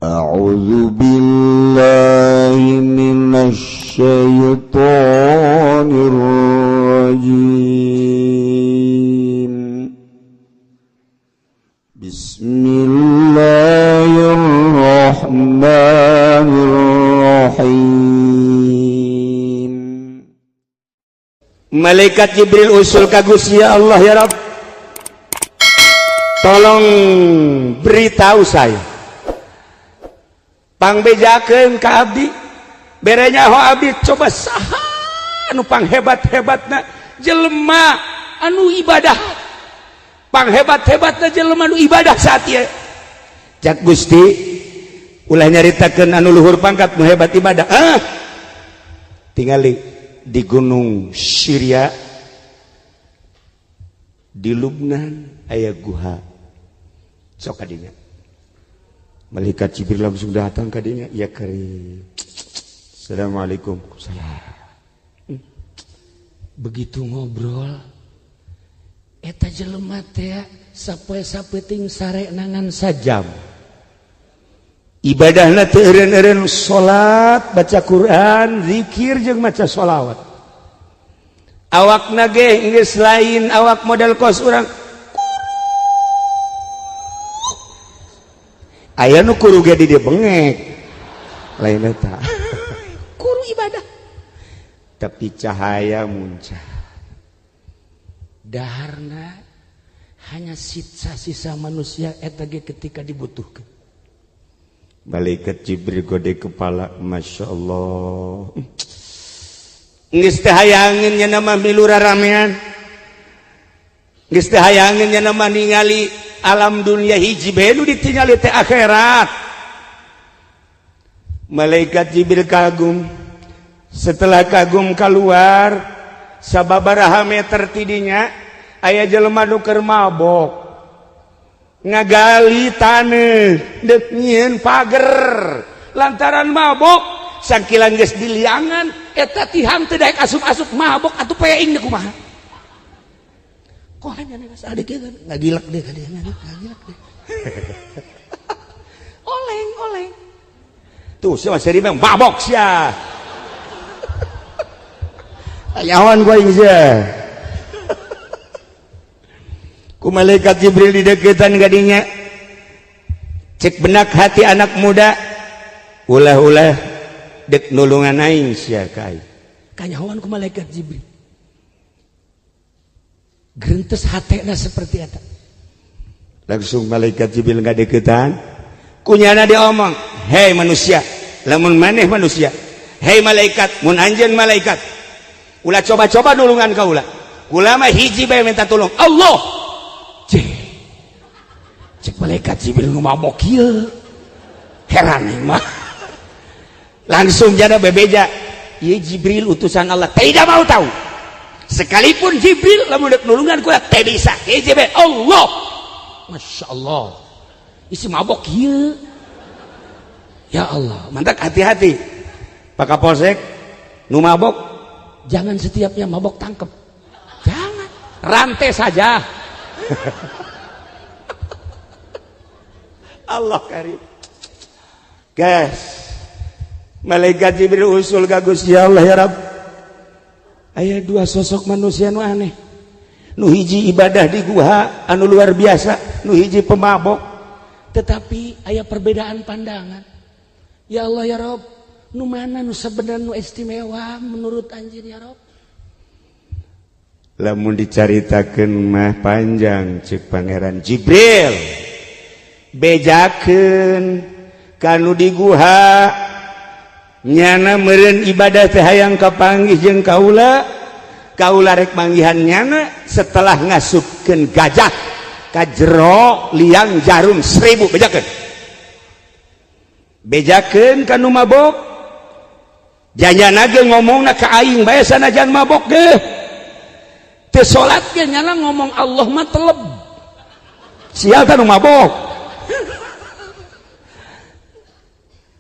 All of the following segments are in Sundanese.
A'udzu billahi minasy syaithanir rajim. Bismillahirrahmanirrahim. Malaikat Jibril usul ka Gusti Allah, ya Rabb, tolong beritahu saya, pangbejakeun ka abdi, berenya ho abdi coba saha anu panghebat-hebatna jelema anu ibadah, panghebat-hebatna jelema anu ibadah saat ieu. Cak Gusti ulah nyaritakeun anu luhur pangkat nu hebat ibadah. Tingali di gunung Syria, di Lubnan aya guha, sok kadinya. Malaikat Jibril langsung datang ke dinya. Ya karim. Assalamualaikum. Salam. Begitu ngobrol, eta jelema teh sapoe-sapoe ting sare nangan sajam. Ibadahna teu eureun-eureun salat, baca Quran, zikir jeung maca sholawat. Awakna ge geus lain awak model kos urang. Aya nu kuru ge di dieu bengek. Lain eta. Kuru ibadah. Tapi cahaya muncul. Daharna hanya sisa-sisa manusia eta ge ketika dibutuhkeun. Malaikat Jibril gode kepala, Masya Allah. Geus teh hayangeun nya nama milu raramean. Geus teh hayangeun nya nama ningali alam dunia hiji bae nu ditingali teh akhirat. Malaikat Jibril kagum. Setelah kagum keluar, sababaraha meter tidinya aya jelema nu keur mabok. Ngagali taneuh deuk nyieun pager lantaran mabok. Sakilan geus diliangan eta tihang teu daek asup-asup mabok atuh peing deuk kumaha. Kok hanya adik kan ngagilak deh ka dia ngagilak deh. Oleng. Tuh sia seri mah mabok sia. Ayawan gua ieu sia. Ku malaikat Jibril di deketan gadinya, cek benak hati anak muda, ulah-ulah dek nulungan aing sia kai. Kanyahoan ku malaikat Jibril. Gerintes hatena seperti eta. Langsung malaikat Jibril ngadeukeutan, kunyana diomong, "Hei manusia, lamun maneh manusia, hei malaikat, mun anjeun malaikat, ulah coba-coba nulungan ka ulah. Ulah mah hiji bae minta tolong, Allah." Cek malaikat Jibril ngomong kieu. Heran nih mah. Langsung jana bebeja, "Ieu Jibril utusan Allah, tidak mau tahu." Sekalipun Jibril lamun deuk nulungan kula teh bisa. Jibril Allah. Masya Allah. Isi mabok kieu. Ya Allah, mantak hati-hati. Pak Kapolsek nu mabok jangan setiapnya mabok tangkep. Jangan. Rantai saja. Allah karim. Guys, malaikat Jibril usul ka Gusti Allah, ya Rabb. Aya dua sosok manusia nu aneh. Nu hiji ibadah di guha anu luar biasa, nu hiji pemabok. Tetapi aya perbedaan pandangan. Ya Allah, ya Rabb, nu mana nu sabenerna nu istimewa menurut anjeun, ya Rabb? Lamun dicaritakeun mah panjang cek Pangeran Jibril. Bejakeun kanu di guha nyana meureun ibadah teh hayang kapanggih jeung kaula rek manggihan nyana setelah ngasupkeun gajah ka jero liang jarum 1000. Bejakeun kanu mabok janyana ge ngomongna ka aing bae sanajan mabok ge teu salat ge nyana ngomong Allah mah teleb sia kanu mabok.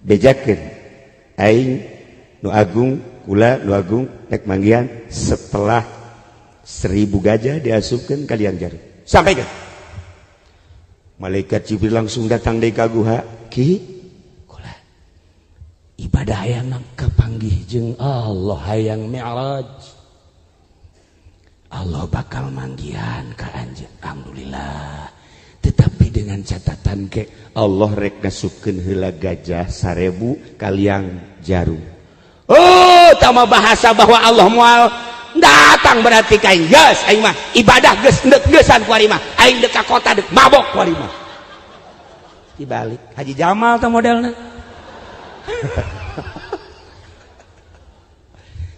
Bejakeun aing nu agung kula nu agung rek manggihan setelah 1000 gajah diasupkeun ka liang jarum. Sampaikan. Malaikat Jibril langsung datang dari kaguha. Ki, ibadah hayang kapanggih jeung Allah hayang mi'raj Allah bakal manggihan ka anjeun alhamdulillah tetapi dengan catatan ke Allah rek ngasupkeun heula gajah 1000 kaliang jarum. Oh tama bahasa bahwa Allah moal datang berarti kain geus aing mah ibadah geus geusan ku ari mah aing dek ka kota dek mabok ku ari mah dibalik Haji Jamal teh modelna.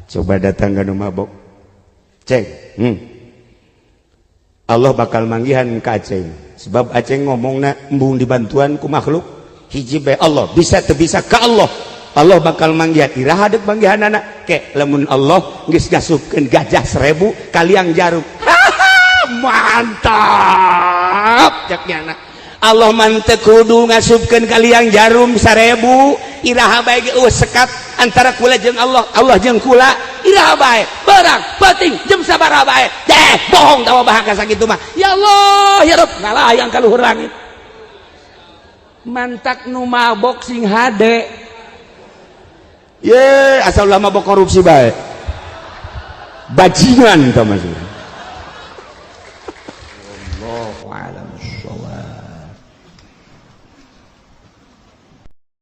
Coba datang ke nu mabok ceng Allah bakal manggihan ka Aceng sebab Aceng ngomongna embung dibantuan ku makhluk hiji bae Allah bisa teu bisa ka Allah Allah bakal manggihan iraha deuk manggihan anak ke lamun Allah geus ngasupkeun gajah 1000 kaliang jarum. Mantap ceknya anak Allah manteu kudu ngasupkeun kaliang jarum 1000 iraha bae sekat antara kula jeung Allah Allah jeung kula iraha bae barang penting jeung sabaraha bae bohong tawa bahaka sakitu mah ya Allah ya Rabb ngalayang ka luhur langit mantak nu mabok sing hade ye asal ulah mabok korupsi bae bajingan tah maksudna